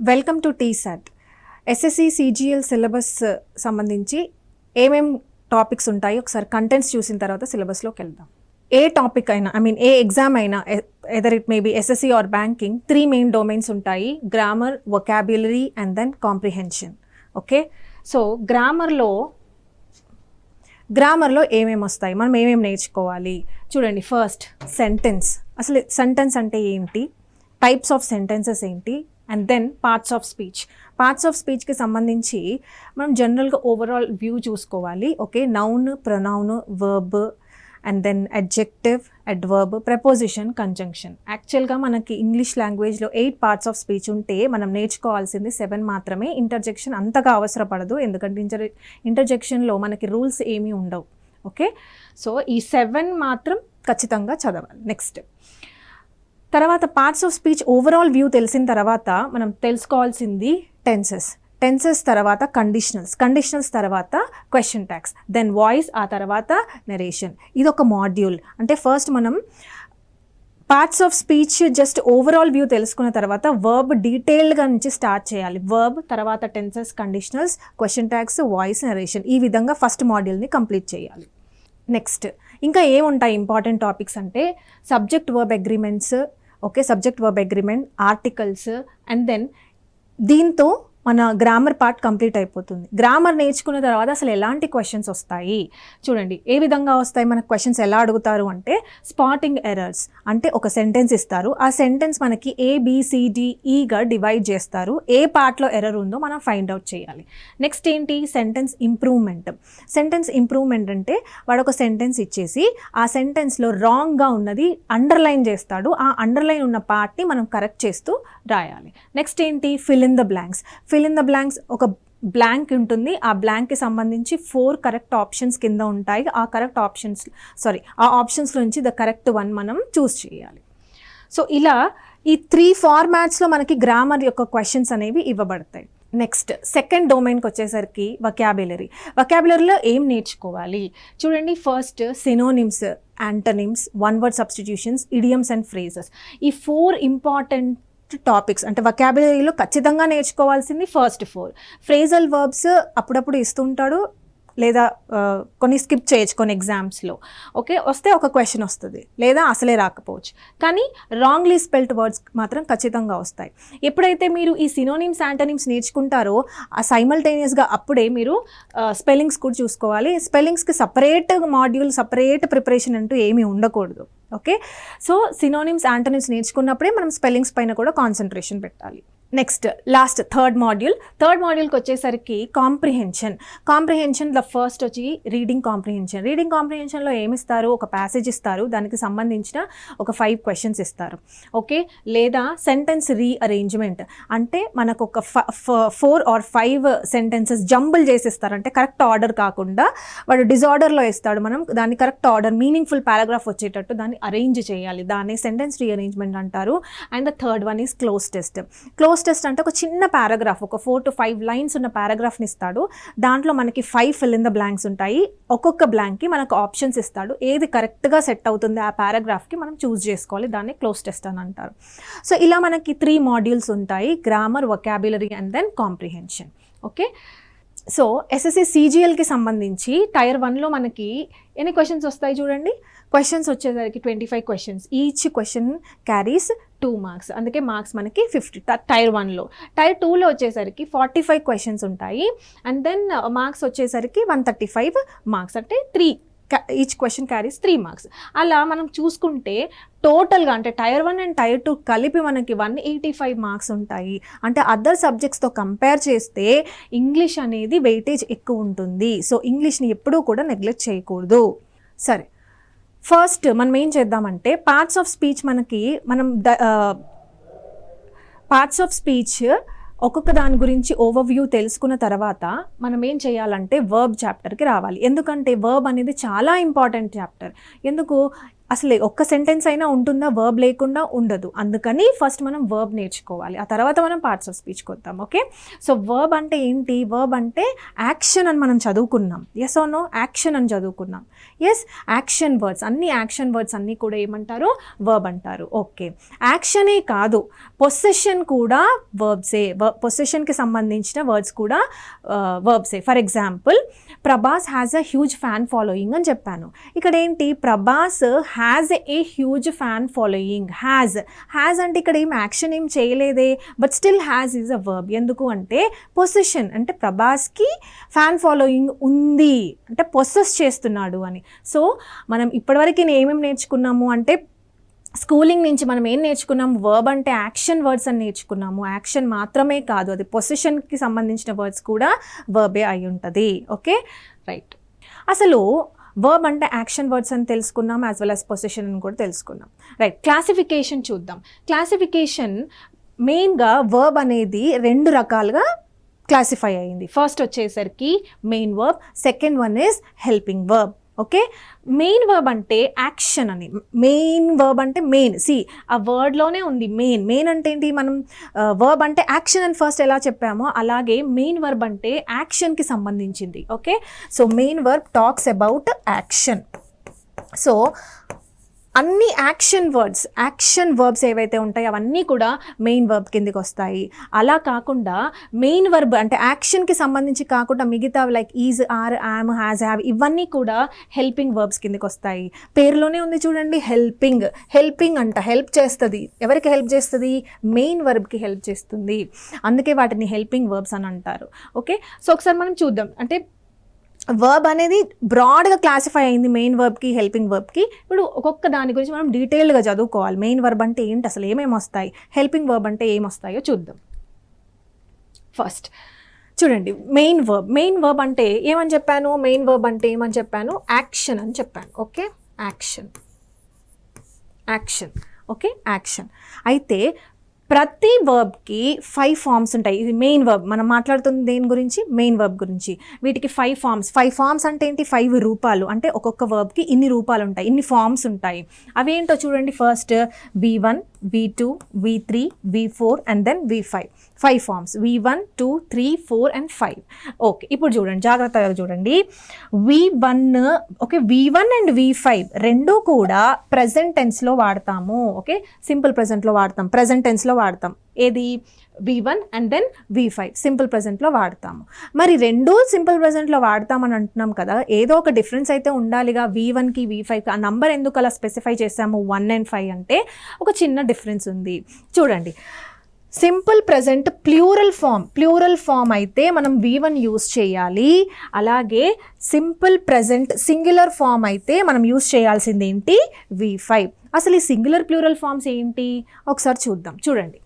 Welcome to T-SAT. SSC CGL syllabus సంబంధించి ఏమేం topics ఉంటాయి ఒకసారి కంటెంట్స్ చూసిన తర్వాత సిలబస్లోకి వెళ్దాం. ఏ టాపిక్ అయినా ఏ ఎగ్జామ్ అయినా either it may be SSC or banking 3 main domains ఉంటాయి: grammar, vocabulary and then comprehension. Okay, so గ్రామర్లో ఏమేమి వస్తాయి, మనం ఏమేమి నేర్చుకోవాలి చూడండి. First sentence. అసలు సెంటెన్స్ అంటే ఏంటి, టైప్స్ ఆఫ్ సెంటెన్సెస్ ఏంటి, and then parts of speech. Parts of స్పీచ్కి సంబంధించి మనం జనరల్గా ఓవరాల్ వ్యూ చూసుకోవాలి. Okay, noun, pronoun, verb and then adjective, adverb, preposition, conjunction. యాక్చువల్గా మనకి ఇంగ్లీష్ లాంగ్వేజ్లో 8 పార్ట్స్ ఆఫ్ స్పీచ్ ఉంటే మనం నేర్చుకోవాల్సింది 7 మాత్రమే. ఇంటర్జెక్షన్ అంతగా అవసరపడదు, ఎందుకంటే ఇంటర్జెక్షన్లో మనకి రూల్స్ ఏమీ ఉండవు. ఓకే, సో ఈ 7 మాత్రం ఖచ్చితంగా చదవాలి. నెక్స్ట్ తర్వాత parts of speech overall view తెలిసిన తర్వాత మనం తెలుసుకోవాల్సింది టెన్సెస్ తర్వాత కండిషనల్స్ తర్వాత క్వశ్చన్ ట్యాగ్స్, దెన్ వాయిస్, ఆ తర్వాత నెరేషన్. ఇది ఒక మాడ్యూల్. అంటే ఫస్ట్ మనం parts of speech just overall view తెలుసుకున్న తర్వాత వర్బ్ డీటెయిల్డ్గా నుంచి స్టార్ట్ చేయాలి. వర్బ్ తర్వాత tenses, conditionals, question tags, voice, narration. ఈ విధంగా ఫస్ట్ మాడ్యూల్ని కంప్లీట్ చేయాలి. నెక్స్ట్ ఇంకా ఏముంటాయి ఇంపార్టెంట్ టాపిక్స్ అంటే subject verb agreements. Okay, subject verb agreement, articles, and then దీంతో మన గ్రామర్ పార్ట్ కంప్లీట్ అయిపోతుంది. గ్రామర్ నేర్చుకున్న తర్వాత అసలు ఎలాంటి క్వశ్చన్స్ వస్తాయి చూడండి. ఏ విధంగా వస్తాయి మనకు క్వశ్చన్స్, ఎలా అడుగుతారు అంటే స్పాటింగ్ ఎర్రర్స్. అంటే ఒక సెంటెన్స్ ఇస్తారు, ఆ సెంటెన్స్ మనకి ABCDEగా డివైడ్ చేస్తారు. ఏ పార్ట్లో ఎర్రర్ ఉందో మనం ఫైండ్ అవుట్ చేయాలి. నెక్స్ట్ ఏంటి, సెంటెన్స్ ఇంప్రూవ్మెంట్. అంటే వాడు ఒక సెంటెన్స్ ఇచ్చేసి ఆ సెంటెన్స్లో రాంగ్గా ఉన్నది అండర్లైన్ చేస్తాడు. ఆ అండర్లైన్ ఉన్న పార్ట్ని మనం కరెక్ట్ చేస్తూ రాయాలి. నెక్స్ట్ ఏంటి, ఫిల్ ఇన్ ద బ్లాంక్స్. ఒక బ్లాంక్ ఉంటుంది, ఆ బ్లాంక్కి సంబంధించి 4 కరెక్ట్ ఆప్షన్స్ కింద ఉంటాయి. ఆ ఆప్షన్స్ నుంచి ద కరెక్ట్ వన్ మనం చూస్ చేయాలి. సో ఇలా ఈ 3 ఫార్మాట్స్లో మనకి గ్రామర్ యొక్క క్వశ్చన్స్ అనేవి ఇవ్వబడతాయి. నెక్స్ట్ సెకండ్ డొమైన్కి వచ్చేసరికి వొకాబులరీలో ఏం నేర్చుకోవాలి చూడండి. First synonyms, antonyms, one word substitutions, idioms and phrases. ఈ 4 ఇంపార్టెంట్ టాపిక్స్. అంటే వొకాబులరీలో ఖచ్చితంగా నేర్చుకోవాల్సింది ఫస్ట్ 4. ఫ్రేజల్ వర్బ్స్ అప్పుడప్పుడు ఇస్తుంటాడు, లేదా కొన్ని స్కిప్ చేయొచ్చు కొన్ని ఎగ్జామ్స్లో. ఓకే, వస్తే ఒక క్వశ్చన్ వస్తుంది, లేదా అసలే రాకపోవచ్చు. కానీ రాంగ్లీ స్పెల్డ్ వర్డ్స్ మాత్రం ఖచ్చితంగా వస్తాయి. ఎప్పుడైతే మీరు ఈ సినోనిమ్స్, యాంటోనిమ్స్ నేర్చుకుంటారో ఆ సైమల్టేనియస్గా అప్పుడే మీరు స్పెల్లింగ్స్ కూడా చూసుకోవాలి. స్పెల్లింగ్స్కి సపరేట్ మాడ్యూల్, సపరేట్ ప్రిపరేషన్ అంటూ ఏమీ ఉండకూడదు. ఓకే, సో సినోనిమ్స్, యాంటోనిమ్స్ నేర్చుకున్నప్పుడే మనం స్పెల్లింగ్స్ పైన కూడా కాన్సన్ట్రేషన్ పెట్టాలి. నెక్స్ట్ లాస్ట్ థర్డ్ మాడ్యూల్కి వచ్చేసరికి కాంప్రిహెన్షన్. ఫస్ట్ వచ్చి రీడింగ్ కాంప్రిహెన్షన్లో ఏమిస్తారు, ఒక ప్యాసేజ్ ఇస్తారు, దానికి సంబంధించిన ఒక 5 క్వశ్చన్స్ ఇస్తారు. ఓకే, లేదా సెంటెన్స్ రీఅరేంజ్మెంట్. అంటే మనకు ఒక 4 or 5 సెంటెన్సెస్ జంబుల్ చేసిస్తారు. అంటే కరెక్ట్ ఆర్డర్ కాకుండా వాడు డిజార్డర్లో ఇస్తాడు, మనం దాన్ని కరెక్ట్ ఆర్డర్, మీనింగ్ఫుల్ పారాగ్రాఫ్ వచ్చేటట్టు దాన్ని అరేంజ్ చేయాలి. దాన్ని సెంటెన్స్ రీఅరేంజ్మెంట్ అంటారు. And the third one is cloze test అంటే ఒక చిన్న పారాగ్రాఫ్, ఒక 4 to 5 లైన్స్ ఉన్న పారాగ్రాఫ్ని ఇస్తాడు. దాంట్లో మనకి 5 ఫిల్ ఇన్ ద బ్లాంక్స్ ఉంటాయి. ఒక్కొక్క బ్లాంక్కి మనకు ఆప్షన్స్ ఇస్తాడు. ఏది కరెక్ట్గా సెట్ అవుతుంది ఆ పారాగ్రాఫ్కి మనం చూస్ చేసుకోవాలి. దాన్ని క్లోజ్ టెస్ట్ అని అంటారు. సో ఇలా మనకి 3 మాడ్యూల్స్ ఉంటాయి: grammar, vocabulary and then comprehension. Okay, so SSC సిజిఎల్కి సంబంధించి టైర్ 1లో మనకి ఎన్ని క్వశ్చన్స్ వస్తాయి చూడండి. క్వశ్చన్స్ వచ్చేసరికి 25 questions. Each question carries 2 marks. అందుకే మార్క్స్ మనకి 50 టైర్ 1లో. టైర్ 2లో వచ్చేసరికి 45 క్వశ్చన్స్ ఉంటాయి. అండ్ దెన్ మార్క్స్ వచ్చేసరికి 135 మార్క్స్. అంటే ఈచ్ క్వశ్చన్ క్యారీస్ 3 మార్క్స్. అలా మనం చూసుకుంటే టోటల్గా అంటే టైర్ 1 అండ్ టైర్ 2 కలిపి మనకి 185 మార్క్స్ ఉంటాయి. అంటే అదర్ సబ్జెక్ట్స్తో కంపేర్ చేస్తే ఇంగ్లీష్ అనేది వెయిటేజ్ ఎక్కువ ఉంటుంది. సో ఇంగ్లీష్ని ఎప్పుడూ కూడా నెగ్లెక్ట్ చేయకూడదు. సరే, ఫస్ట్ మనం ఏం చేద్దామంటే పార్ట్స్ ఆఫ్ స్పీచ్ ఒక్కొక్క దాని గురించి ఓవర్వ్యూ తెలుసుకున్న తర్వాత మనం ఏం చేయాలంటే వర్బ్ చాప్టర్కి రావాలి. ఎందుకంటే వర్బ్ అనేది చాలా ఇంపార్టెంట్ చాప్టర్. ఎందుకు అసలు ఒక్క సెంటెన్స్ అయినా ఉంటుందా వర్బ్ లేకుండా? ఉండదు. అందుకని ఫస్ట్ మనం వర్బ్ నేర్చుకోవాలి, ఆ తర్వాత మనం పార్ట్స్ ఆఫ్ స్పీచ్కి వద్దాం. ఓకే, సో వర్బ్ అంటే ఏంటి? వర్బ్ అంటే యాక్షన్ అని మనం చదువుకున్నాం. Yes are no? యాక్షన్ అని చదువుకున్నాం. ఎస్, యాక్షన్ వర్డ్స్ అన్ని, యాక్షన్ వర్డ్స్ అన్నీ కూడా ఏమంటారు? వర్బ్ అంటారు. ఓకే, యాక్షనే కాదు, పొసెషన్ కూడా వర్బ్సే. పొసెషన్కి సంబంధించిన వర్డ్స్ కూడా వర్బ్సే. For example, Prabhas has a huge fan following అని చెప్పాను. ఇక్కడ ఏంటి? Prabhas has a huge fan following. Has అంటే ఇక్కడ ఏం యాక్షన్ ఏం చేయలేదే, but still has is a verb. ఎందుకు అంటే పొసెషన్, అంటే ప్రభాస్కి ఫ్యాన్ ఫాలోయింగ్ ఉంది అంటే పొసెస్ చేస్తున్నాడు అని. సో మనం ఇప్పటివరకు ఏమేమి నేర్చుకున్నాము అంటే, స్కూలింగ్ నుంచి మనం ఏం నేర్చుకున్నాం? వర్బ్ అంటే యాక్షన్ వర్డ్స్ అని నేర్చుకున్నాము. యాక్షన్ మాత్రమే కాదు, అది పొసిషన్కి సంబంధించిన వర్డ్స్ కూడా వర్బే అయి ఉంటుంది. Okay, right. అసలు వర్బ్ అంటే యాక్షన్ వర్డ్స్ అని తెలుసుకున్నాం, యాజ్ వెల్ యాజ్ పొసిషన్ అని కూడా తెలుసుకున్నాం. రైట్, క్లాసిఫికేషన్ చూద్దాం. క్లాసిఫికేషన్ మెయిన్గా వర్బ్ అనేది 2 రకాలుగా క్లాసిఫై అయ్యింది. ఫస్ట్ వచ్చేసరికి main verb, second one is helping verb. Okay, main verb అంటే యాక్షన్ అని. మెయిన్ వర్బ్ అంటే మెయిన్, ఆ వర్డ్లోనే ఉంది మెయిన్. మెయిన్ అంటే ఏంటి? మనం వర్బ్ అంటే యాక్షన్ అని ఫస్ట్ ఎలా చెప్పామో అలాగే మెయిన్ వర్బ్ అంటే యాక్షన్కి సంబంధించింది. Okay, so main verb talks about action. So అన్ని యాక్షన్ వర్బ్స్ ఏవైతే ఉంటాయో అవన్నీ కూడా మెయిన్ వర్బ్ కిందకి వస్తాయి. అలా కాకుండా మెయిన్ వర్బ్ అంటే యాక్షన్కి సంబంధించి కాకుండా మిగతా like is, are, am, has, have ఇవన్నీ కూడా హెల్పింగ్ వర్బ్స్ కిందకి వస్తాయి. పేరులోనే ఉంది చూడండి, హెల్పింగ్ అంట, హెల్ప్ చేస్తుంది. ఎవరికి హెల్ప్ చేస్తుంది? మెయిన్ వర్బ్కి హెల్ప్ చేస్తుంది. అందుకే వాటిని హెల్పింగ్ వర్బ్స్ అని అంటారు. ఓకే, సో ఒకసారి మనం చూద్దాం. అంటే వర్బ్ అనేది బ్రాడ్గా క్లాసిఫై అయింది మెయిన్ వర్బ్కి, హెల్పింగ్ వర్బ్కి. ఇప్పుడు ఒక్కొక్క దాని గురించి మనం డీటెయిల్గా చదువుకోవాలి. మెయిన్ వర్బ్ అంటే ఏంటి, అసలు ఏమేమి వస్తాయి, హెల్పింగ్ వర్బ్ అంటే ఏమొస్తాయో చూద్దాం. ఫస్ట్ చూడండి, మెయిన్ వర్బ్ అంటే ఏమని చెప్పాను? మెయిన్ వర్బ్ అంటే ఏమని చెప్పాను? యాక్షన్ అని చెప్పాను. Okay, action. Okay, action. అయితే ప్రతి వర్బ్కి 5 ఫామ్స్ ఉంటాయి. ఇది మెయిన్ వర్బ్, మనం మాట్లాడుతుంది దేని గురించి? మెయిన్ వర్బ్ గురించి. వీటికి 5 ఫామ్స్ అంటే ఏంటి? 5 రూపాలు. అంటే ఒక్కొక్క వర్బ్కి ఇన్ని రూపాలు ఉంటాయి, ఇన్ని ఫామ్స్ ఉంటాయి. అవేంటో చూడండి. First V1, V2, V3, V4 and then V5. 5 forms, V1, 2, 3, 4 and 5. Okay, ఇప్పుడు చూడండి, జాగ్రత్తగా చూడండి. V1 అండ్ V5 రెండు కూడా ప్రెజెంట్ టెన్స్లో వాడతాము. ఓకే, సింపుల్ ప్రెజెంట్లో వాడతాం, ప్రెజెంట్ టెన్స్లో వాడతాం. ఏది? V1 and then V5 simple ప్రెజెంట్లో వాడతాము. మరి రెండు సింపుల్ ప్రెజెంట్లో వాడతామని అంటున్నాం కదా, ఏదో ఒక డిఫరెన్స్ అయితే ఉండాలిగా. V1కి V5కి ఆ నంబర్ ఎందుకు అలా స్పెసిఫై చేసాము 1 and 5 అంటే ఒక చిన్న డిఫరెన్స్ ఉంది. చూడండి, సింపుల్ ప్రెజెంట్ ప్లూరల్ ఫామ్ అయితే మనం V1 యూస్ చేయాలి. అలాగే సింపుల్ ప్రెజెంట్ సింగులర్ ఫామ్ అయితే మనం యూస్ చేయాల్సింది ఏంటి? V5. అసలు ఈ సింగులర్ ప్లూరల్ ఫామ్స్ ఏంటి ఒకసారి చూద్దాం. చూడండి,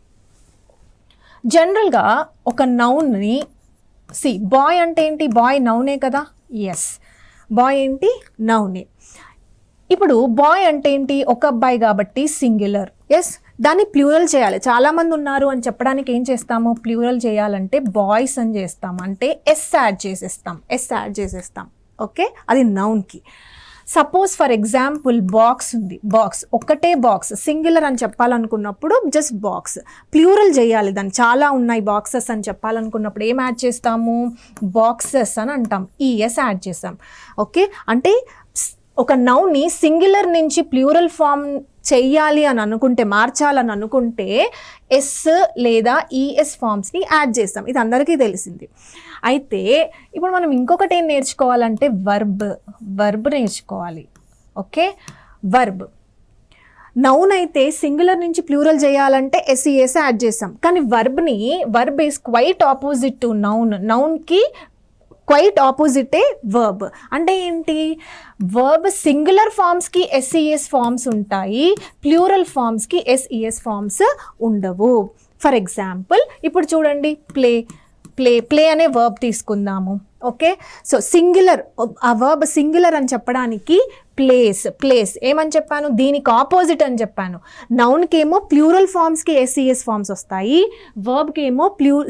జనరల్గా ఒక నౌన్ని బాయ్ అంటే ఏంటి? బాయ్ నౌనే కదా. ఎస్, బాయ్ ఏంటి? నౌనే. ఇప్పుడు బాయ్ అంటే ఏంటి? ఒక అబ్బాయి కాబట్టి సింగులర్. ఎస్, దాన్ని ప్లూరల్ చేయాలి. చాలామంది ఉన్నారు అని చెప్పడానికి ఏం చేస్తాము? ప్లూరల్ చేయాలంటే బాయ్స్ అని చేస్తాము, అంటే ఎస్ యాడ్ చేసేస్తాం. ఓకే, అది నౌన్కి. సపోజ్ ఫర్ ఎగ్జాంపుల్ బాక్స్ ఉంది, ఒక్కటే బాక్స్ సింగులర్ అని చెప్పాలనుకున్నప్పుడు జస్ట్ బాక్స్. ప్లూరల్ చేయాలి, దాన్ని చాలా ఉన్నాయి బాక్సెస్ అని చెప్పాలనుకున్నప్పుడు ఏం యాడ్ చేస్తాము? బాక్సెస్ అని అంటాం, ఈఎస్ యాడ్ చేస్తాం. ఓకే, అంటే ఒక నౌన్ని సింగులర్ నుంచి ప్లూరల్ ఫామ్ చెయ్యాలి అని అనుకుంటే, మార్చాలని అనుకుంటే ఎస్ లేదా ఈఎస్ ఫామ్స్ని యాడ్ చేస్తాం. ఇది అందరికీ తెలిసింది. అయితే ఇప్పుడు మనం ఇంకొకటి ఏం నేర్చుకోవాలంటే వర్బ్ నేర్చుకోవాలి. ఓకే, వర్బ్. నౌన్ అయితే సింగులర్ నుంచి ప్లూరల్ చేయాలంటే ఎస్ఈఎస్ యాడ్ చేస్తాం. కానీ verb is quite opposite to నౌన్కి క్వైట్ ఆపోజిటే వర్బ్. అంటే ఏంటి? వర్బ్ సింగులర్ ఫామ్స్కి ఎస్ఈఎస్ ఫామ్స్ ఉంటాయి, ప్లూరల్ ఫామ్స్కి ఎస్ఈఎస్ ఫామ్స్ ఉండవు. ఫర్ ఎగ్జాంపుల్ ఇప్పుడు చూడండి, ప్లే అనే వర్బ్ తీసుకుందాము. ఓకే, సో సింగులర్, ఆ వర్బ్ సింగులర్ అని చెప్పడానికి ప్లేస్ ఏమని చెప్పాను, దీనికి ఆపోజిట్ అని చెప్పాను. నౌన్కి ఏమో ప్లూరల్ ఫామ్స్కి ఎస్ఈఎస్ ఫామ్స్ వస్తాయి, వర్బ్కి ఏమో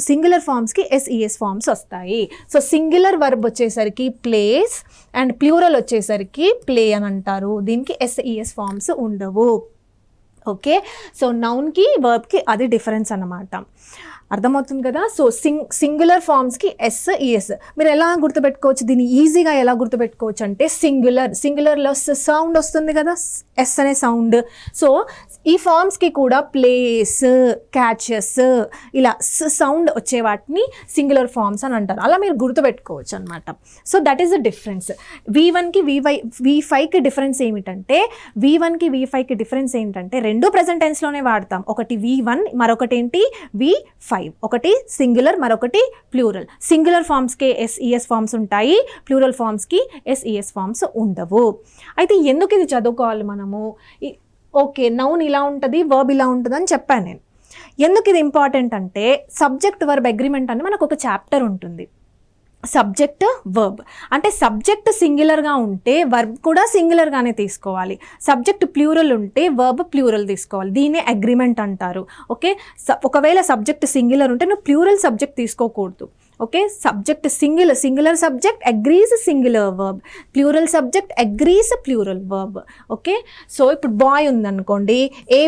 సింగులర్ ఫామ్స్కి ఎస్ఈఎస్ ఫామ్స్ వస్తాయి. సో సింగులర్ వర్బ్ వచ్చేసరికి ప్లేస్ అండ్ ప్లూరల్ వచ్చేసరికి ప్లే అని అంటారు. దీనికి ఎస్ఈఎస్ ఫామ్స్ ఉండవు. ఓకే, సో నౌన్కి వర్బ్కి అది డిఫరెన్స్ అన్నమాట. అర్థమవుతుంది కదా. సో సింగులర్ ఫామ్స్కి ఎస్ఈఎస్ మీరు ఎలా గుర్తుపెట్టుకోవచ్చు, దీన్ని ఈజీగా ఎలా గుర్తుపెట్టుకోవచ్చు అంటే సింగులర్లో సౌండ్ వస్తుంది కదా, ఎస్ అనే సౌండ్. సో ఈ ఫామ్స్కి కూడా ప్లేస్, క్యాచెస్ ఇలా సౌండ్ వచ్చే వాటిని సింగులర్ ఫామ్స్ అని అంటారు. అలా మీరు గుర్తుపెట్టుకోవచ్చు అనమాట. So that is the difference. V1కి V5కి డిఫరెన్స్ ఏమిటంటే, V1కి V5కి డిఫరెన్స్ ఏంటంటే రెండు ప్రెజెంట్ టెన్స్లోనే వాడతాం. ఒకటి V1, మరొకటి ఏంటి V5. ఒకటి సింగులర్, మరొకటి ప్లూరల్. సింగులర్ ఫామ్స్కి ఎస్ఈఎస్ ఫామ్స్ ఉంటాయి, ప్లూరల్ ఫామ్స్కి ఎస్ఈఎస్ ఫామ్స్ ఉండవు. అయితే ఎందుకు ఇది చదువుకోవాలి మనము? ఓకే, నౌన్ ఇలా ఉంటుంది, వర్బ్ ఇలా ఉంటుంది అని చెప్పాను నేను. ఎందుకు ఇది ఇంపార్టెంట్ అంటే, సబ్జెక్ట్ వర్బ్ అగ్రిమెంట్ అని మనకు ఒక చాప్టర్ ఉంటుంది. సబ్జెక్ట్ వర్బ్ అంటే సబ్జెక్ట్ సింగులర్గా ఉంటే వర్బ్ కూడా సింగులర్గానే తీసుకోవాలి, సబ్జెక్ట్ ప్లూరల్ ఉంటే వర్బ్ ప్లూరల్ తీసుకోవాలి. దీన్నే అగ్రిమెంట్ అంటారు. ఓకే, ఒకవేళ సబ్జెక్ట్ సింగులర్ ఉంటే నువ్వు ప్లూరల్ సబ్జెక్ట్ తీసుకోకూడదు. Okay, subject singular subject agrees singular verb, plural subject agrees plural verb. Okay, so ఇప్పుడు బాయ్ ఉందనుకోండి, ఏ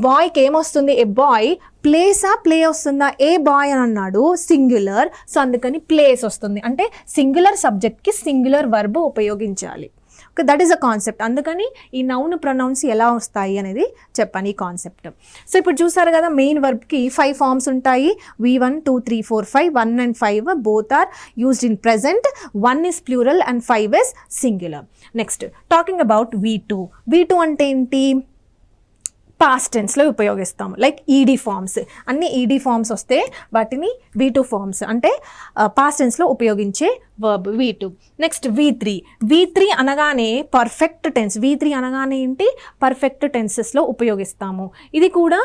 బాయ్కి ఏమొస్తుంది, ఏ బాయ్ ప్లే వస్తుందా, ఏ బాయ్ అని అన్నాడు సింగులర్, సో అందుకని ప్లేస్ వస్తుంది. అంటే సింగులర్ సబ్జెక్ట్కి సింగులర్ వర్బ్ ఉపయోగించాలి. Okay, that is a concept. అందుకని ఈ నౌన్ ప్రొనౌన్స్ ఎలా వస్తాయి అనేది చెప్పాను, ఈ కాన్సెప్ట్. సో ఇప్పుడు చూసారు కదా, మెయిన్ వర్బ్కి 5 ఫార్మ్స్ ఉంటాయి. V1, 2, 3, 4, 5. 1 and 5 both are used in present. 1 is plural and 5 is singular. Next, talking about V2 అంటే ఏంటి, పాస్ట్ టెన్స్లో ఉపయోగిస్తాము. లైక్ ఈడీ ఫార్మ్స్, అన్ని ఈడీ ఫార్మ్స్ వస్తే వాటిని V2 ఫార్మ్స్ అంటే పాస్ట్ టెన్స్లో ఉపయోగించే వర్బ్ V2. నెక్స్ట్ V3 అనగానే పర్ఫెక్ట్ టెన్స్. V3 అనగానే ఏంటి, పర్ఫెక్ట్ టెన్సెస్లో ఉపయోగిస్తాము. ఇది కూడా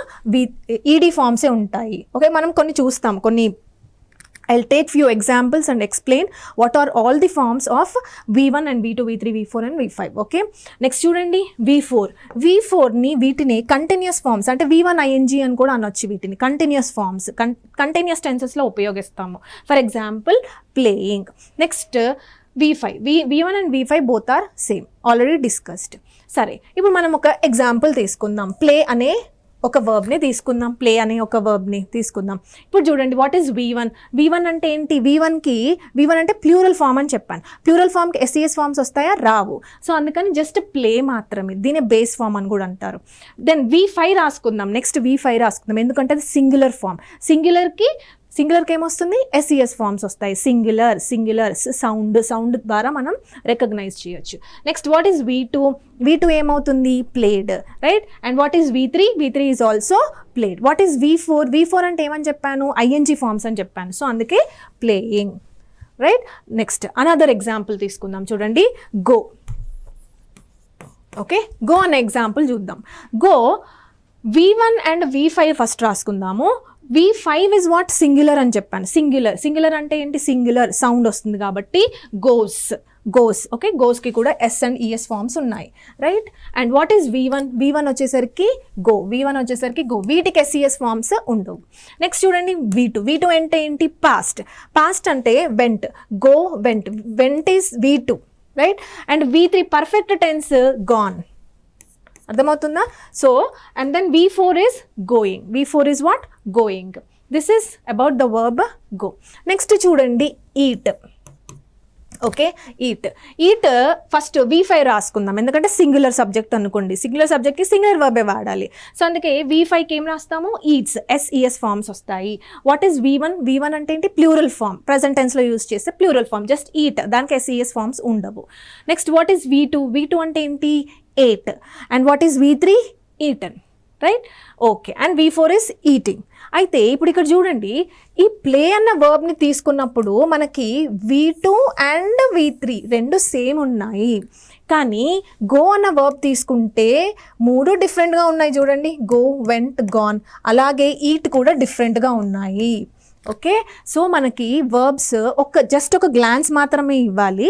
ఈడీ ఫార్మ్సే ఉంటాయి. ఓకే, మనం కొన్ని చూస్తాం, కొన్ని I'll take few examples and explain what are all the forms of V1 and V2, V3, V4 and V5. Okay, next చూడండి V4ని వీటిని కంటిన్యూస్ ఫార్మ్స్ అంటే V1 ING అని కూడా అనొచ్చు. వీటిని కంటిన్యూస్ ఫార్మ్స్, కంటిన్యూస్ టెన్సెస్లో ఉపయోగిస్తాము. For example playing. Next V1 and V5 both are same, already discussed. సరే, ఇప్పుడు మనం ఒక ఎగ్జాంపుల్ తీసుకుందాం. ప్లే అనే ఒక వర్బ్ని తీసుకుందాం. ఇప్పుడు చూడండి, వాట్ ఈస్ V1 అంటే ఏంటి, V1 అంటే ప్లూరల్ ఫామ్ అని చెప్పాను. ప్లూరల్ ఫామ్కి ఎస్ఈఎస్ ఫామ్స్ వస్తాయా, రావు. సో అందుకని జస్ట్ ప్లే మాత్రమే, దీనే బేస్ ఫామ్ అని కూడా అంటారు. Then V5 రాసుకుందాం. నెక్స్ట్ V5 రాసుకుందాం, ఎందుకంటే అది సింగులర్ ఫామ్. సింగులర్కి ఏమొస్తుంది, ఎస్ఈఎస్ ఫామ్స్ వస్తాయి. సింగులర్ సౌండ్ ద్వారా మనం రికగ్నైజ్ చేయొచ్చు. నెక్స్ట్ వాట్ ఈస్ V2 ఏమవుతుంది, played, right. And what is V3 is also played. What is V4 అంటే ఏమని చెప్పాను, ING ఫామ్స్ అని చెప్పాను. సో అందుకే playing, right. Next another example తీసుకుందాం. చూడండి, గో. ఓకే, గో అనే ఎగ్జాంపుల్ చూద్దాం. Go V1 and V5 first రాసుకుందాము. V5 ఇస్ వాట్, సింగులర్ అని చెప్పాను. సింగులర్ అంటే ఏంటి, సింగులర్ సౌండ్ వస్తుంది కాబట్టి గోస్. ఓకే, గోస్కి కూడా S అండ్ ES ఫార్మ్స్ ఉన్నాయి, right. And what is V1 వచ్చేసరికి గో. వీటికి SES ఫార్మ్స్ ఉండవు. నెక్స్ట్ చూడండి V2 అంటే ఏంటి, పాస్ట్ అంటే went is V2, right. And V3 perfect tense gone. అర్థమవుతుందా? So and then V4 is going. V4 is what, going. This is about the verb go. Next చూడండి, eat. Okay, eat first V5 రాసుకుందాం, ఎందుకంటే singular subject అనుకోండి. Singular సబ్జెక్ట్కి singular వర్బే వాడాలి. So అందుకే V5కి ఏం రాస్తాము, eats, SES forms వస్తాయి. వాట్ ఈస్ V1 అంటే ఏంటి, ప్లూరల్ ఫామ్. ప్రజెంట్ టెన్స్లో యూజ్ చేస్తే ప్లూరల్ ఫామ్, జస్ట్ ఈట్, దానికి SES ఫార్మ్స్ ఉండవు. నెక్స్ట్ వాట్ ఈస్ V2 అంటే ఏంటి, ate. And what is V3, eaten, right. Okay, and V4 is eating. అయితే ఇప్పుడు ఇక్కడ చూడండి, ఈ ప్లే అన్న వర్బ్ని తీసుకున్నప్పుడు మనకి V2 అండ్ V3 రెండు సేమ్ ఉన్నాయి. కానీ గో అన్న వర్బ్ తీసుకుంటే 3 డిఫరెంట్గా ఉన్నాయి. చూడండి, గో, వెంట్, గాన్. అలాగే ఈట్ కూడా డిఫరెంట్గా ఉన్నాయి. ఓకే, సో మనకి వర్బ్స్ జస్ట్ ఒక గ్లాన్స్ మాత్రమే ఇవ్వాలి.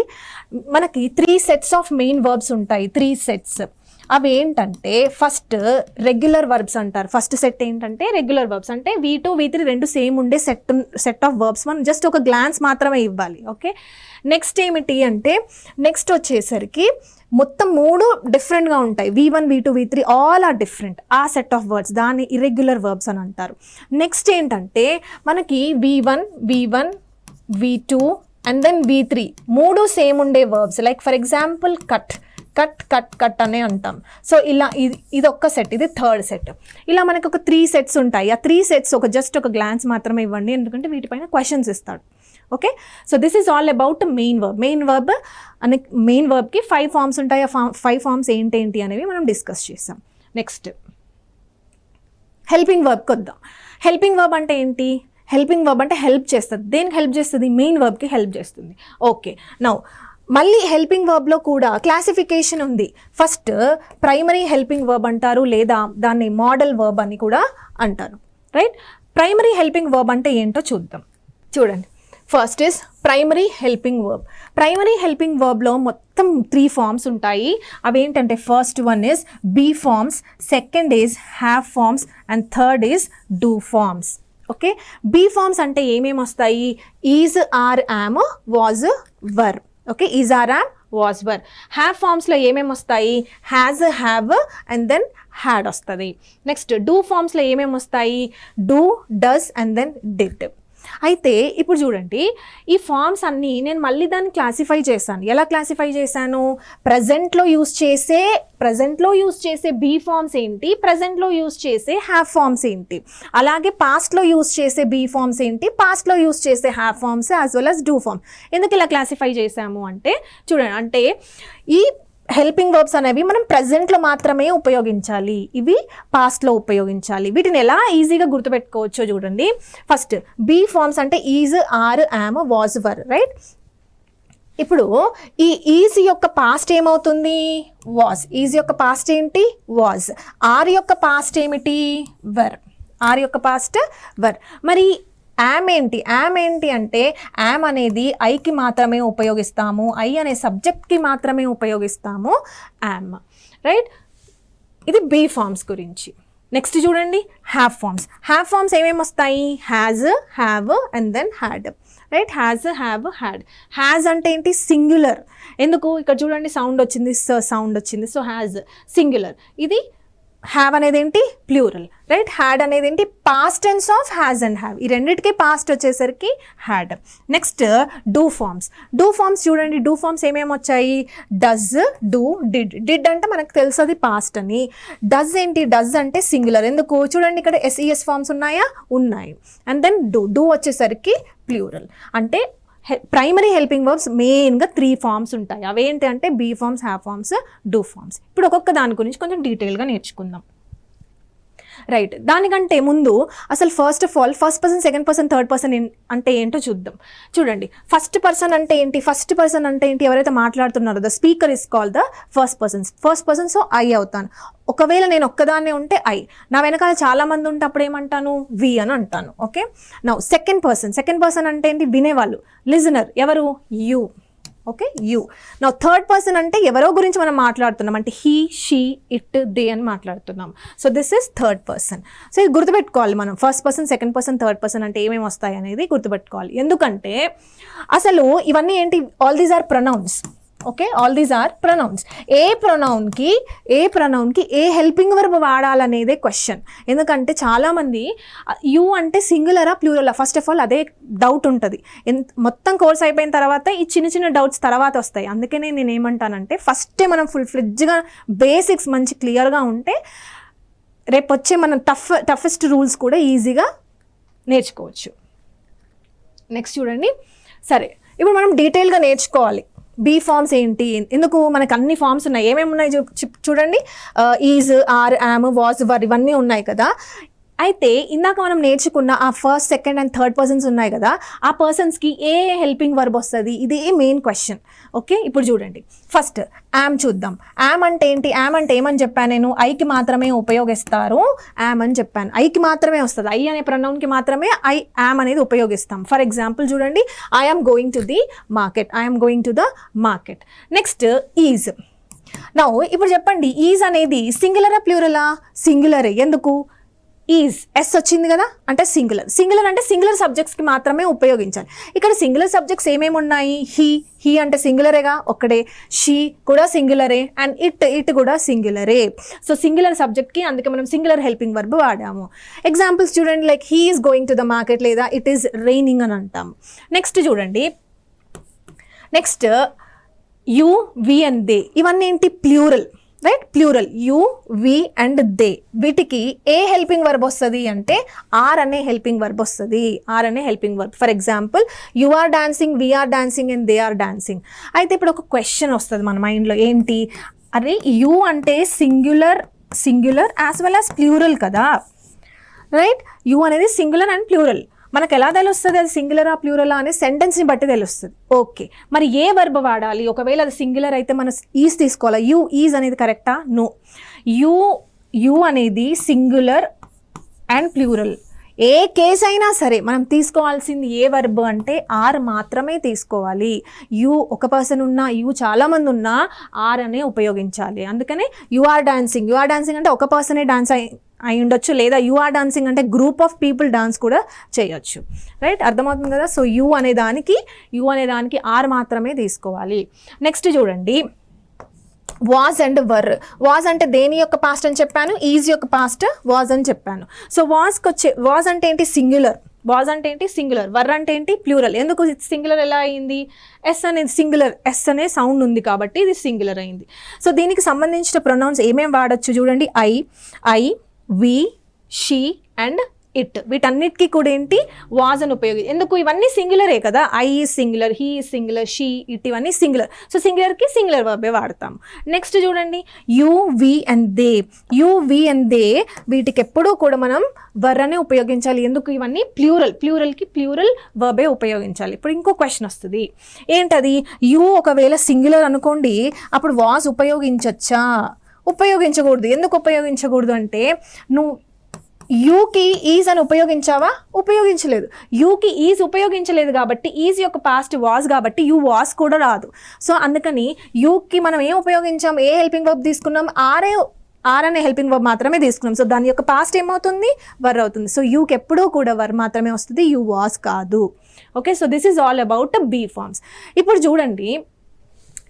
మనకి 3 సెట్స్ ఆఫ్ మెయిన్ వర్బ్స్ ఉంటాయి, 3 సెట్స్. అవి ఏంటంటే ఫస్ట్ రెగ్యులర్ వర్బ్స్ అంటారు. ఫస్ట్ సెట్ ఏంటంటే రెగ్యులర్ వర్బ్స్, అంటే V2 V3 రెండు సేమ్ ఉండే సెట్ ఆఫ్ వర్బ్స్ మనం జస్ట్ ఒక గ్లాన్స్ మాత్రమే ఇవ్వాలి. ఓకే, నెక్స్ట్ ఏమిటి అంటే నెక్స్ట్ వచ్చేసరికి మొత్తం 3 డిఫరెంట్గా ఉంటాయి. V1 V2 V3 all are different. ఆ సెట్ ఆఫ్ వర్డ్స్ దాన్ని ఇర్రెగ్యులర్ వర్బ్స్ అని అంటారు. నెక్స్ట్ ఏంటంటే మనకి V1 V2 and then V3 3 same ఉండే verbs. Like for example cut అనే అంటాం. సో ఇలా ఇది ఒక్క సెట్, ఇది థర్డ్ సెట్. ఇలా మనకు ఒక 3 సెట్స్ ఉంటాయి. ఆ 3 సెట్స్ జస్ట్ ఒక గ్లాన్స్ మాత్రమే ఇవ్వండి, ఎందుకంటే వీటిపైన క్వశ్చన్స్ ఇస్తాడు. Okay, so this is all about main verb. Main వర్బ్కి 5 ఫార్మ్స్ ఉంటాయి. ఆ 5 ఫార్మ్స్ ఏంటి అనేవి మనం డిస్కస్ చేసాం. నెక్స్ట్ హెల్పింగ్ వర్బ్కి వద్దాం. హెల్పింగ్ వర్బ్ అంటే ఏంటి? హెల్పింగ్ వర్బ్ అంటే హెల్ప్ చేస్తుంది. దేనికి హెల్ప్ చేస్తుంది? మెయిన్ వర్బ్కి హెల్ప్ చేస్తుంది. ఓకే, నౌ మళ్ళీ హెల్పింగ్ వర్బ్లో కూడా క్లాసిఫికేషన్ ఉంది. ఫస్ట్ ప్రైమరీ హెల్పింగ్ వర్బ్ అంటారు, లేదా దాన్ని మోడల్ వర్బ్ అని కూడా అంటారు. రైట్, ప్రైమరీ హెల్పింగ్ వర్బ్ అంటే ఏంటో చూద్దాం. చూడండి, first is primary helping verb. Primary helping వర్బ్లో మొత్తం 3 ఫార్మ్స్ ఉంటాయి. అవేంటంటే first one is be forms, second is have forms and third is do forms. Okay, be forms అంటే ఏమేమి వస్తాయి? Is, are, am, was, were. Okay, is, are, am, was, were. Have ఫార్మ్స్లో ఏమేమి వస్తాయి? Has, have and then had వస్తుంది. Next do ఫార్మ్స్లో ఏమేమి వస్తాయి? Do, does and then did. అయితే ఇప్పుడు చూడండి, ఈ ఫార్మ్స్ అన్నీ నేను మళ్ళీ దాన్ని క్లాసిఫై చేశాను. ఎలా క్లాసిఫై చేశాను? ప్రజెంట్లో యూజ్ చేసే బీ ఫార్మ్స్ ఏంటి, ప్రజెంట్లో యూజ్ చేసే హ్యావ్ ఫార్మ్స్ ఏంటి, అలాగే పాస్ట్లో యూజ్ చేసే బీ ఫార్మ్స్ ఏంటి, పాస్ట్లో యూజ్ చేసే have forms as well as do form. ఎందుకు ఇలా క్లాసిఫై చేశాము అంటే చూడండి, అంటే ఈ హెల్పింగ్ వర్బ్స్ అనేవి మనం ప్రజెంట్లో మాత్రమే ఉపయోగించాలి, ఇవి పాస్ట్లో ఉపయోగించాలి. వీటిని ఎలా ఈజీగా గుర్తుపెట్టుకోవచ్చో చూడండి. ఫస్ట్ బీ ఫార్మ్స్ అంటే is, are, am, was, were. Right, ఇప్పుడు ఈ ఈజ్ యొక్క పాస్ట్ ఏమవుతుంది? వాజ్. ఈజ్ యొక్క పాస్ట్ ఏంటి? వాజ్. ఆర్ యొక్క పాస్ట్ ఏమిటి? వర్. ఆర్ యొక్క పాస్ట్ వర్. మరి యామ్ ఏంటి అంటే యామ్ అనేది ఐకి మాత్రమే ఉపయోగిస్తాము, ఐ అనే సబ్జెక్ట్కి మాత్రమే ఉపయోగిస్తాము యామ్. రైట్, ఇది బీ ఫార్మ్స్ గురించి. నెక్స్ట్ చూడండి హ్యావ్ ఫార్మ్స్. హ్యావ్ ఫార్మ్స్ ఏమేమి వస్తాయి? Has, have and then had. Right, has, have, had. Has అంటే ఏంటి? సింగులర్. ఎందుకు? ఇక్కడ చూడండి సౌండ్ వచ్చింది, సౌండ్ వచ్చింది. So has singular. ఇది హ్యావ్ అనేది ఏంటి? ప్లూరల్. రైట్, హ్యాడ్ అనేది ఏంటి? Past tense of has and have. ఈ రెండింటికి పాస్ట్ వచ్చేసరికి had. Next do forms. Do forms చూడండి, డూ ఫార్మ్స్ ఏమేమి వచ్చాయి? Does, do, did. డిడ్ అంటే మనకు తెలుసు అది పాస్ట్ అని. డస్ ఏంటి? డస్ అంటే సింగులర్. ఎందుకు? చూడండి ఇక్కడ SES ఫార్మ్స్ ఉన్నాయా? ఉన్నాయి. అండ్ దెన్ డూ వచ్చేసరికి ప్లూరల్. అంటే ప్రైమరీ హెల్పింగ్ వర్బ్స్ మెయిన్గా 3 ఫార్మ్స్ ఉంటాయి. అవేంటి అంటే be forms, have forms, do forms. ఇప్పుడు ఒక్కొక్క దాని గురించి కొంచెం డీటెయిల్గా నేర్చుకుందాం. రైట్, దానికంటే ముందు అసలు first of all first person, second person, third person అంటే ఏంటో చూద్దాం. చూడండి, ఫస్ట్ పర్సన్ అంటే ఏంటి? ఫస్ట్ పర్సన్ అంటే ఏంటి? ఎవరైతే మాట్లాడుతున్నారో the speaker is called the first person. So I అవుతాను. ఒకవేళ నేను ఒక్కదాన్నే ఉంటే ఐ, నా వెనకాల చాలా మంది ఉంటే అప్పుడు ఏమంటాను? వి అని అంటాను. ఓకే, నౌ సెకండ్ పర్సన్ అంటే ఏంటి? వినేవాళ్ళు, లిజనర్. ఎవరు? యూ. Okay, you. నా థర్డ్ పర్సన్ అంటే ఎవరో గురించి మనం మాట్లాడుతున్నాం, అంటే హీ, షీ, ఇట్, దే అని మాట్లాడుతున్నాం. So this is third person. So ఇది గుర్తుపెట్టుకోవాలి మనం. First person, second person, third person అంటే ఏమేమి వస్తాయి అనేది గుర్తుపెట్టుకోవాలి. ఎందుకంటే అసలు ఇవన్నీ ఏంటి? All these are pronouns. Okay, all these are pronouns. ఏ ప్రొనౌన్కి ఏ హెల్పింగ్ వర్బ్ వాడాలనేదే క్వశ్చన్. ఎందుకంటే చాలామంది యూ అంటే సింగులరా ప్లూరలా ఫస్ట్ ఆఫ్ ఆల్ అదే డౌట్ ఉంటుంది. మొత్తం కోర్స్ అయిపోయిన తర్వాత ఈ చిన్న డౌట్స్ తర్వాత వస్తాయి. అందుకనే నేను ఏమంటానంటే ఫస్టే మనం ఫుల్ ఫ్లెడ్జ్గా బేసిక్స్ మంచి క్లియర్గా ఉంటే రేపు వచ్చే మనం టఫెస్ట్ రూల్స్ కూడా ఈజీగా నేర్చుకోవచ్చు. నెక్స్ట్ చూడండి, సరే ఇప్పుడు మనం డీటెయిల్గా నేర్చుకోవాలి. బీ ఫార్మ్స్ ఏంటి? ఎందుకు? మనకు అన్ని ఫార్మ్స్ ఉన్నాయి. ఏమేమి ఉన్నాయి చూడండి. ఈజ్, ఆర్, యామ్, వాజ్, వర్ ఇవన్నీ ఉన్నాయి కదా. అయితే ఇందాక మనం నేర్చుకున్న ఆ first, second and third persons ఉన్నాయి కదా, ఆ పర్సన్స్కి ఏ హెల్పింగ్ వర్బ్ వస్తుంది, ఇదే మెయిన్ క్వశ్చన్. ఓకే, ఇప్పుడు చూడండి, ఫస్ట్ యామ్ చూద్దాం. యామ్ అంటే ఏంటి? యామ్ అంటే ఏమని చెప్పాను నేను? ఐకి మాత్రమే ఉపయోగిస్తారు యామ్ అని చెప్పాను. ఐకి మాత్రమే వస్తుంది, ఐ అనే ప్రొనౌన్కి మాత్రమే యామ్ అనేది ఉపయోగిస్తాం. ఫర్ ఎగ్జాంపుల్ చూడండి, I am going to the market, I am going to the market. Next is. Now ఇప్పుడు చెప్పండి, ఈజ్ అనేది సింగులరా ప్లూరలా? సింగులరే. ఎందుకు? ఈజ్ ఎస్ వచ్చింది కదా, అంటే సింగులర్. సింగులర్ అంటే సింగులర్ సబ్జెక్ట్స్కి మాత్రమే ఉపయోగించాలి. ఇక్కడ సింగులర్ సబ్జెక్ట్స్ ఏమేమి ఉన్నాయి? హీ అంటే సింగులరేగా, ఒక్కడే. షీ కూడా సింగులరే, అండ్ ఇట్ కూడా సింగులరే. సో సింగులర్ సబ్జెక్ట్కి అందుకే మనం సింగులర్ హెల్పింగ్ వర్బ్ వాడాము. ఎగ్జాంపుల్స్ చూడండి, like he is going to the market, లేదా ఇట్ ఈస్ రైనింగ్ అని అంటాం. నెక్స్ట్ చూడండి, next you, we and they, ఇవన్నీ ఏంటి? Plural, right? Plural. You, we and they, వీటికి ఏ హెల్పింగ్ వర్బ్ వస్తుంది అంటే ఆర్ అనే హెల్పింగ్ వర్బ్ వస్తుంది. ఆర్ అనే helping verb. For example, you are dancing, we are dancing and they are dancing. అయితే ఇప్పుడు ఒక క్వశ్చన్ వస్తుంది మన మైండ్లో, ఏంటి? అరే యూ అంటే singular as well as plural కదా, రైట్? యూ అనేది సింగులర్ అండ్ ప్లూరల్. మనకు ఎలా తెలుస్తుంది అది సింగులరా ప్లూరలా అనే సెంటెన్స్ని బట్టి తెలుస్తుంది. ఓకే, మరి ఏ వర్బ్ వాడాలి? ఒకవేళ అది సింగులర్ అయితే మనం ఈజ్ తీసుకోవాలా? యూ, ఈజ్ అనేది కరెక్టా? నో. యూ అనేది సింగులర్ అండ్ ప్లూరల్. ఏ కేస్ అయినా సరే మనం తీసుకోవాల్సింది ఏ వర్బ్ అంటే ఆర్ మాత్రమే తీసుకోవాలి. యూ ఒక పర్సన్ ఉన్నా, యూ చాలామంది ఉన్నా ఆర్ అనే ఉపయోగించాలి. అందుకనే యు ఆర్ డాన్సింగ్ అంటే ఒక పర్సనే డాన్స్ అయి ఉండొచ్చు, లేదా యు ఆర్ డాన్సింగ్ అంటే గ్రూప్ ఆఫ్ పీపుల్ డాన్స్ కూడా చేయొచ్చు, రైట్? అర్థమవుతుంది కదా? సో యూ అనే దానికి ఆర్ మాత్రమే తీసుకోవాలి. నెక్స్ట్ చూడండి, వాజ్ అండ్ వర్. వాజ్ అంటే దేని యొక్క పాస్ట్ అని చెప్పాను? ఈజ్ యొక్క పాస్ట్ వాజ్ అని చెప్పాను. సో వాజ్ అంటే ఏంటి? సింగులర్. వాజ్ అంటే ఏంటి? సింగులర్. వర్ అంటే ఏంటి? ప్లూరల్. ఎందుకు సింగులర్ ఎలా అయింది? ఎస్ అనేది సింగులర్, ఎస్ అనే సౌండ్ ఉంది కాబట్టి ఇది సింగులర్ అయింది. సో దీనికి సంబంధించిన ప్రొనౌన్స్ ఏమేమి వాడచ్చు చూడండి, I, we, she and it. వీటన్నిటికీ కూడా ఏంటి? వాజ్ అని ఉపయోగించి. ఎందుకు? ఇవన్నీ సింగులరే కదా. I is singular, he is singular, she, it, ఇవన్నీ సింగులర్. సో సింగులర్కి సింగులర్ వర్బే వాడతాం. నెక్స్ట్ చూడండి, you, we and they. You, we and they, వీటికి ఎప్పుడూ కూడా మనం వర్ అనే ఉపయోగించాలి. ఎందుకు? ఇవన్నీ ప్లూరల్కి ప్లూరల్ వర్బే ఉపయోగించాలి. ఇప్పుడు ఇంకో క్వశ్చన్ వస్తుంది, ఏంటది? యూ ఒకవేళ సింగులర్ అనుకోండి, అప్పుడు వాజ్ ఉపయోగించచ్చా? ఉపయోగించకూడదు. ఎందుకు ఉపయోగించకూడదు అంటే, నువ్వు యూకి ఈజ్ అని ఉపయోగించావా? ఉపయోగించలేదు. యూకి ఈజ్ ఉపయోగించలేదు కాబట్టి ఈజ్ యొక్క పాస్ట్ వాజ్ కాబట్టి యూ వాజ్ కూడా రాదు. సో అందుకని యూకి మనం ఏం ఉపయోగించాం? ఏ హెల్పింగ్ వర్బ్ తీసుకున్నాం? ఆర్ అనే హెల్పింగ్ వర్బ్ మాత్రమే తీసుకున్నాం. సో దాని యొక్క పాస్ట్ ఏమవుతుంది? వర్ అవుతుంది. సో యూకి ఎప్పుడూ కూడా వర్ మాత్రమే వస్తుంది, యూ వాజ్ కాదు. Okay, so this is all about be forms. ఇప్పుడు చూడండి,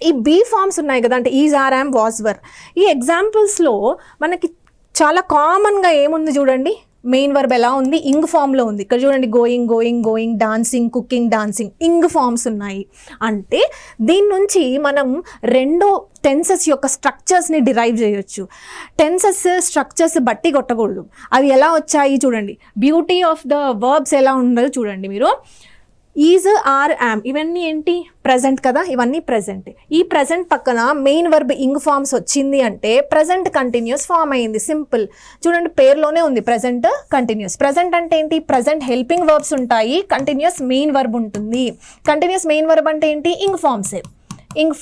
ఈ బీ ఫార్మ్స్ ఉన్నాయి కదా, అంటే is, are, am, was, were. ఈ ఎగ్జాంపుల్స్లో మనకి చాలా కామన్గా ఏముంది చూడండి, మెయిన్ వర్బ్ ఎలా ఉంది? ఇంగ్ ఫామ్లో ఉంది. ఇక్కడ చూడండి, గోయింగ్, డాన్సింగ్, కుకింగ్, డాన్సింగ్, ఇంగ్ ఫామ్స్ ఉన్నాయి. అంటే దీని నుంచి మనం రెండు టెన్సెస్ యొక్క స్ట్రక్చర్స్ని డిరైవ్ చేయొచ్చు. టెన్సెస్ స్ట్రక్చర్స్ బట్టి కొట్టకూడదు. అవి ఎలా వచ్చాయి చూడండి. బ్యూటీ ఆఫ్ ద వర్బ్స్ ఎలా ఉండదో చూడండి మీరు. ఈజ్, ఆర్, యామ్ ఇవన్నీ ఏంటి? ప్రజెంట్ కదా, ఇవన్నీ ప్రజెంట్. ఈ ప్రజెంట్ పక్కన మెయిన్ వర్బ్ ఇంగ్ ఫార్మ్స్ వచ్చింది అంటే ప్రజెంట్ కంటిన్యూస్ ఫామ్ అయింది. సింపుల్. చూడండి, పేరులోనే ఉంది ప్రజెంట్ కంటిన్యూస్. ప్రజెంట్ అంటే ఏంటి? ప్రజెంట్ హెల్పింగ్ వర్బ్స్ ఉంటాయి, కంటిన్యూస్ మెయిన్ వర్బ్ ఉంటుంది. కంటిన్యూస్ మెయిన్ వర్బ్ అంటే ఏంటి? ఇంగ్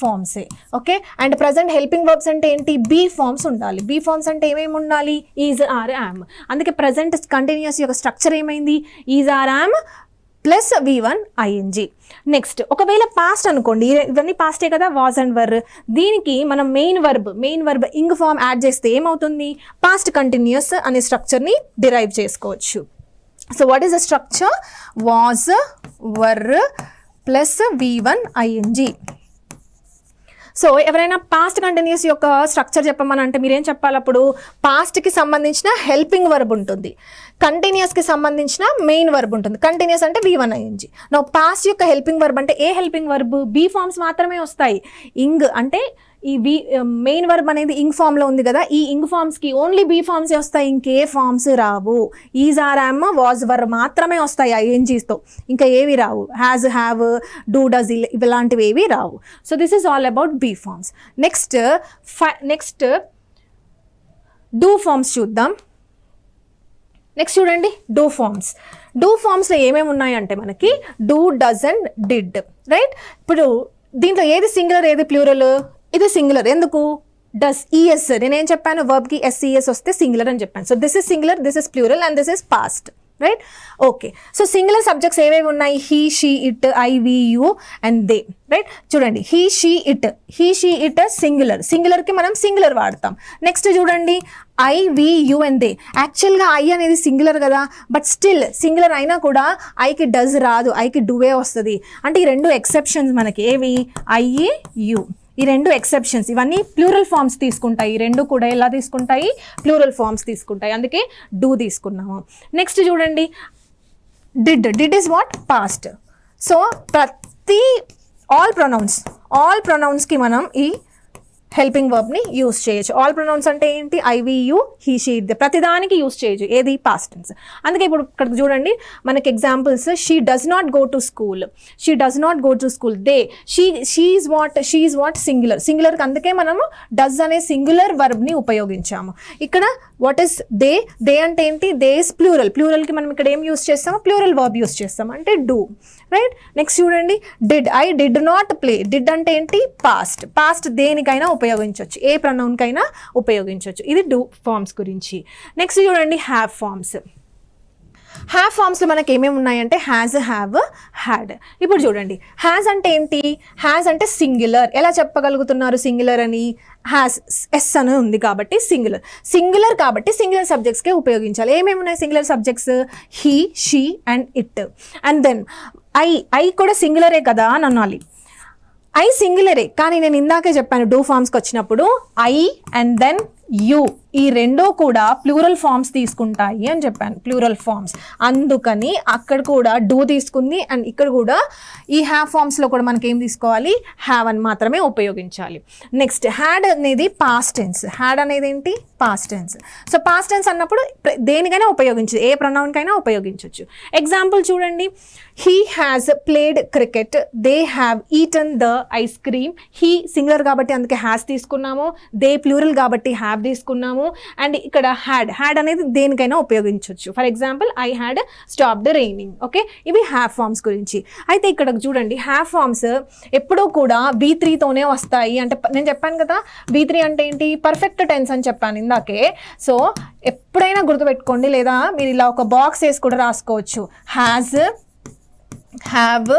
ఫార్మ్సే. Okay, and present helping verbs అంటే ఏంటి? బీ ఫార్మ్స్ ఉండాలి. బీ ఫార్మ్స్ అంటే ఏమేమి ఉండాలి? Is, are, am. అందుకే ప్రజెంట్ కంటిన్యూస్ యొక్క స్ట్రక్చర్ ఏమైంది? Is, are, am plus V1 ING. Next ఒకవేళ పాస్ట్ అనుకోండి, ఇవన్నీ పాస్టే కదా, వాజ్ అండ్ వర్. దీనికి మనం main verb ing form add చేస్తే ఏమవుతుంది? పాస్ట్ కంటిన్యూస్ అనే స్ట్రక్చర్ని డిరైవ్ చేసుకోవచ్చు. So what is the structure? Was, were plus V1 ING. సో ఎవరైనా పాస్ట్ కంటిన్యూస్ యొక్క స్ట్రక్చర్ చెప్పమని అంటే మీరేం చెప్పాలి? అప్పుడు పాస్ట్కి సంబంధించిన హెల్పింగ్ వర్బ్ ఉంటుంది, కంటిన్యూస్కి సంబంధించిన మెయిన్ వర్బ్ ఉంటుంది. కంటిన్యూస్ అంటే V1 ING. నా పాస్ట్ యొక్క హెల్పింగ్ వర్బ్ అంటే ఏ హెల్పింగ్ వర్బ్? బీ ఫార్మ్స్ మాత్రమే వస్తాయి. ఇంగ్ అంటే ఈ మెయిన్ వర్బ్ అనేది ఇంగ్ ఫామ్లో ఉంది కదా, ఈ ఇంగ్ ఫామ్స్కి ఓన్లీ బీ ఫార్మ్సే వస్తాయి, ఇంకే ఫార్మ్స్ రావు. Is, are, am, was, were మాత్రమే వస్తాయి INGస్తో, ఇంకా ఏవి రావు. హ్యాజ్, హ్యావ్, డూ, డస్ ఇలాంటివి ఏవి రావు. So this is all about be forms. Next do forms చూద్దాం. నెక్స్ట్ చూడండి డూ ఫార్మ్స్. డూ ఫార్మ్స్లో ఏమేమి ఉన్నాయంటే మనకి do, does and did, right? ఇప్పుడు దీంట్లో ఏది సింగులర్ ఏది ప్లూరల్? ఇది సింగులర్. ఎందుకు? Does, E S. నేనేం చెప్పాను? వర్బ్కి ఎస్ఈఎస్ వస్తే సింగులర్ అని చెప్పాను. So this is singular, this is plural and this is past, right? Okay. So singular subjects ఏవేవి ఉన్నాయి? He, she, it, I, we, you and they, right? చూడండి he, she, it. He, she, it singular. సింగులర్కి మనం singular వాడతాం. Next చూడండి I, we, you and they. యాక్చువల్గా I అనేది singular కదా, బట్ స్టిల్ సింగులర్ అయినా కూడా ఐకి డస్ రాదు, ఐకి డూవే వస్తుంది. అంటే ఈ రెండు ఎక్సెప్షన్స్ మనకి ఏవి? ఐ, యూ, ఈ రెండు ఎక్సెప్షన్స్. ఇవన్నీ ప్లూరల్ ఫార్మ్స్ తీసుకుంటాయి. ఈ రెండు కూడా ఎలా తీసుకుంటాయి? ప్లూరల్ ఫార్మ్స్ తీసుకుంటాయి. అందుకే డూ తీసుకున్నాము. నెక్స్ట్ చూడండి did. Did is what? Past. So ప్రతి ఆల్ ప్రొనౌన్స్కి మనం ఈ హెల్పింగ్ వర్బ్ని యూస్ చేయొచ్చు. ఆల్ ప్రొనౌన్స్ అంటే ఏంటి? I, we, you, he, she, it, they. ప్రతిదానికి యూస్ చేయొచ్చు. ఏది? Past tense. అందుకే ఇప్పుడు ఇక్కడ చూడండి మనకి examples. She does not go to school. She does not go to school. They, she is what? Singular. సింగులర్కి అందుకే మనము డస్ అనే సింగులర్ వర్బ్ని ఉపయోగించాము. ఇక్కడ వాట్ ఈస్ దే? దే అంటే ఏంటి? They is plural. ప్లూరల్కి మనం ఇక్కడ ఏం యూస్ చేస్తాము? ప్లూరల్ వర్బ్ యూస్ చేస్తాము, అంటే డూ, రైట్? నెక్స్ట్ చూడండి did. I did not play. Did అంటే ఏంటి? పాస్ట్. పాస్ట్ దేనికైనా ఉపయోగించవచ్చు, ఏ ప్రొనౌన్కైనా ఉపయోగించవచ్చు. ఇది డూ ఫార్మ్స్ గురించి. నెక్స్ట్ చూడండి హ్యావ్ ఫార్మ్స్. హ్యావ్ ఫార్మ్స్లో మనకి ఏమేమి ఉన్నాయంటే హ్యాజ్, హ్యావ్, హ్యాడ్. ఇప్పుడు చూడండి హ్యాజ్ అంటే ఏంటి? హ్యాజ్ అంటే సింగులర్. ఎలా చెప్పగలుగుతున్నారు సింగులర్ అని? హ్యాస్, ఎస్ అని ఉంది కాబట్టి సింగులర్. సింగులర్ కాబట్టి సింగులర్ సబ్జెక్ట్స్కే ఉపయోగించాలి. ఏమేమి ఉన్నాయి singular subjects? He, she and it. And then I కూడా సింగులరే కదా అని అనాలి. ఐ సింగులరే, కానీ నేను ఇందాకే చెప్పాను డూ ఫార్మ్స్కి వచ్చినప్పుడు ఐ అండ్ దెన్ యూ ఈ రెండో కూడా ప్లూరల్ ఫార్మ్స్ తీసుకుంటాయి అని చెప్పాను. ప్లూరల్ ఫార్మ్స్, అందుకని అక్కడ కూడా డూ తీసుకుంది. అండ్ ఇక్కడ కూడా ఈ హ్యావ్ ఫార్మ్స్లో కూడా మనకి ఏం తీసుకోవాలి? హ్యావ్ అని మాత్రమే ఉపయోగించాలి. నెక్స్ట్ హ్యాడ్ అనేది పాస్ట్ టెన్స్. హ్యాడ్ అనేది ఏంటి? Past tense. సో పాస్ట్ టెన్స్ అన్నప్పుడు దేనికైనా ఉపయోగించచ్చు, ఏ ప్రొనౌన్కైనా ఉపయోగించవచ్చు. ఎగ్జాంపుల్ చూడండి he has played cricket. They have eaten the ice cream. He singular కాబట్టి అందుకే హ్యాస్ తీసుకున్నాము. దే ప్లూరల్ కాబట్టి హ్యావ్ తీసుకున్నాము. అండ్ ఇక్కడ హ్యాడ్ అనేది దేనికైనా ఉపయోగించవచ్చు. For example I had stopped raining. Okay, ఇవి హ్యావ్ ఫార్మ్స్ గురించి. అయితే ఇక్కడ చూడండి హ్యావ్ ఫార్మ్స్ ఎప్పుడూ కూడా V3తోనే వస్తాయి. అంటే నేను చెప్పాను కదా V3 అంటే ఏంటి? పర్ఫెక్ట్ టెన్స్ అని చెప్పాను ఇందాకే. సో ఎప్పుడైనా గుర్తుపెట్టుకోండి, లేదా మీరు ఇలా ఒక బాక్స్ వేసి కూడా రాసుకోవచ్చు. Has, have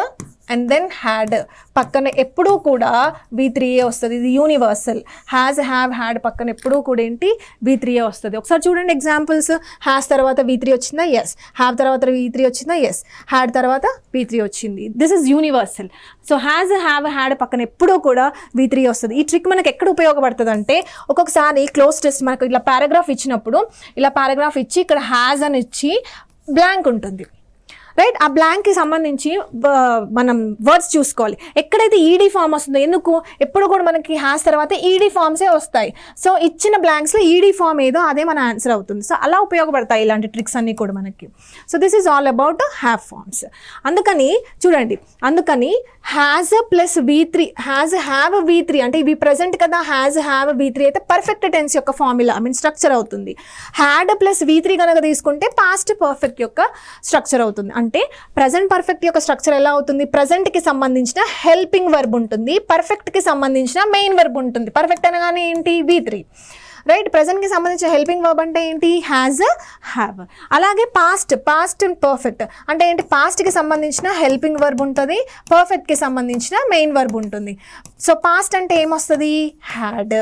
and then had పక్కన ఎప్పుడూ కూడా V3 వస్తుంది. ఇది యూనివర్సల్. హ్యాజ్, హ్యావ్, హ్యాడ్ పక్కన ఎప్పుడూ కూడా ఏంటి? V3 వస్తుంది. ఒకసారి చూడండి ఎగ్జాంపుల్స్. హ్యాస్ తర్వాత V3 వచ్చిందా? ఎస్. హ్యావ్ తర్వాత V3 వచ్చిందా? ఎస్. హ్యాడ్ తర్వాత V3 వచ్చింది. This is universal. So has, have, had పక్కన ఎప్పుడూ కూడా V3 వస్తుంది. ఈ ట్రిక్ మనకు ఎక్కడ ఉపయోగపడుతుంది అంటే ఒక్కొక్కసారి క్లోజ్ టెస్ట్ మనకు ఇలా పారాగ్రాఫ్ ఇచ్చినప్పుడు ఇలా పారాగ్రాఫ్ ఇచ్చి ఇక్కడ హ్యాజ్ అని ఇచ్చి బ్లాంక్ ఉంటుంది, రైట్? ఆ బ్లాంక్కి సంబంధించి మనం వర్డ్స్ చూసుకోవాలి. ఎక్కడైతే ఈడీ ఫామ్ వస్తుందో, ఎందుకు ఎప్పుడు కూడా మనకి హ్యాస్ తర్వాత ఈడీ ఫామ్సే వస్తాయి. సో ఇచ్చిన బ్లాంక్స్లో ఈడీ ఫామ్ ఏదో అదే మన ఆన్సర్ అవుతుంది. సో అలా ఉపయోగపడతాయి ఇలాంటి ట్రిక్స్ అన్నీ కూడా మనకి. So this is all about have forms. అందుకని చూడండి, అందుకని has plus V3, has, have, V3 అంటే ఇవి ప్రజెంట్ కదా. హ్యాజ్, హ్యావ్, V3 అయితే పర్ఫెక్ట్ టెన్స్ యొక్క ఫార్ములా స్ట్రక్చర్ అవుతుంది. హ్యాడ్ ప్లస్ V3 కనుక తీసుకుంటే పాస్ట్ పర్ఫెక్ట్ యొక్క స్ట్రక్చర్ అవుతుంది. అంటే ప్రజెంట్ పర్ఫెక్ట్ యొక్క స్ట్రక్చర్ ఎలా అవుతుంది? ప్రజెంట్కి సంబంధించిన హెల్పింగ్ వర్బ్ ఉంటుంది, పర్ఫెక్ట్కి సంబంధించిన మెయిన్ వర్బ్ ఉంటుంది. పర్ఫెక్ట్ అనగానే ఏంటి? V3, right? ప్రజెంట్కి సంబంధించిన హెల్పింగ్ వర్బ్ అంటే ఏంటి? Has, have. అలాగే పాస్ట్ అండ్ పర్ఫెక్ట్ అంటే ఏంటి? పాస్ట్కి సంబంధించిన హెల్పింగ్ వర్బ్ ఉంటుంది, పర్ఫెక్ట్కి సంబంధించిన మెయిన్ వర్బ్ ఉంటుంది. సో పాస్ట్ అంటే ఏమొస్తుంది? హ్యాడ్.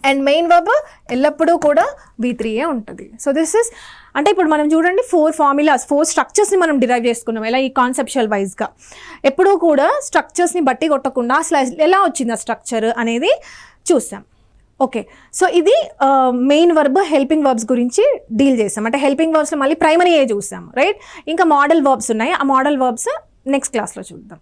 అండ్ మెయిన్ వర్బ్ ఎల్లప్పుడూ కూడా V3 ఉంటుంది. సో దిస్ ఇస్ అంటే ఇప్పుడు మనం చూడండి 4 ఫార్ములాస్, 4 స్ట్రక్చర్స్ని మనం డిరైవ్ చేసుకున్నాం. ఎలా? ఈ కాన్సెప్చువల్ వైజ్గా ఎప్పుడూ కూడా స్ట్రక్చర్స్ని బట్టి కొట్టకుండా అసలు ఎలా వచ్చింది ఆ స్ట్రక్చర్ అనేది చూసాం. ఓకే, సో ఇది మెయిన్ వర్బ్ హెల్పింగ్ వర్బ్స్ గురించి డీల్ చేసాం. అంటే హెల్పింగ్ వర్బ్స్లో మళ్ళీ ప్రైమరీ చూసాం, రైట్? ఇంకా మోడల్ వర్బ్స్ ఉన్నాయి. ఆ మోడల్ వర్బ్స్ నెక్స్ట్ క్లాస్లో చూద్దాం.